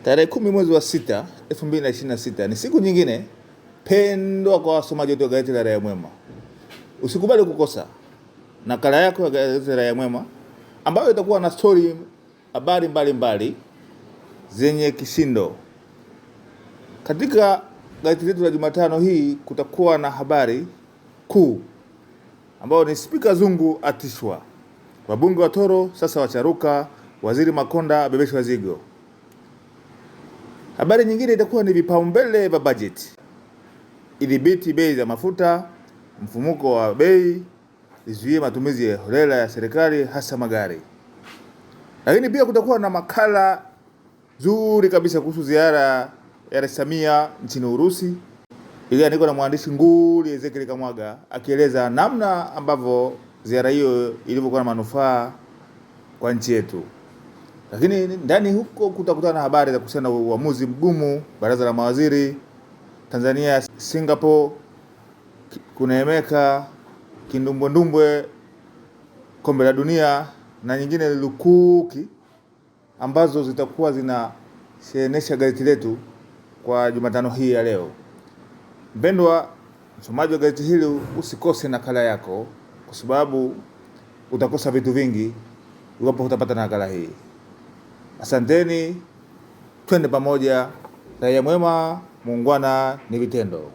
Tarehe 10 mwezi wa 6 2026 ni siku nyingine pendwa kwa wasomaji wa gazeti la Raia Mwema. Usikubali kukosa nakala yako ya gazeti la Raia Mwema ambayo itakuwa na habari mbalimbali zenye kishindo. Katika gazeti letu la Jumatano hii kutakuwa na habari kuu ambayo ni Spika Zungu atishwa, wabunge wa Toro sasa wacharuka, Waziri Makonda abebeshwa zigo. Habari nyingine itakuwa ni vipaumbele vya bajeti, idhibiti bei za mafuta, mfumuko wa bei, izuie matumizi ya holela ya serikali hasa magari. Lakini pia kutakuwa na makala zuri kabisa kuhusu ziara ya Rais Samia nchini Urusi, iliyoandikwa na mwandishi nguli Ezekiel Kamwaga akieleza namna ambavyo ziara hiyo ilivyokuwa na manufaa kwa nchi yetu. Lakini ndani huko kutakutana na habari za kuhusiana na uamuzi mgumu baraza la mawaziri Tanzania Singapore, kuneemeka kindumbwendumbwe kombe la dunia na nyingine lukuki ambazo zitakuwa zinashenesha gazeti letu kwa Jumatano hii ya leo. Mpendwa msomaji wa gazeti hili, usikose nakala yako kwa sababu utakosa vitu vingi iwapo utapata nakala hii. Asanteni, twende pamoja. Raia Mwema, muungwana ni vitendo.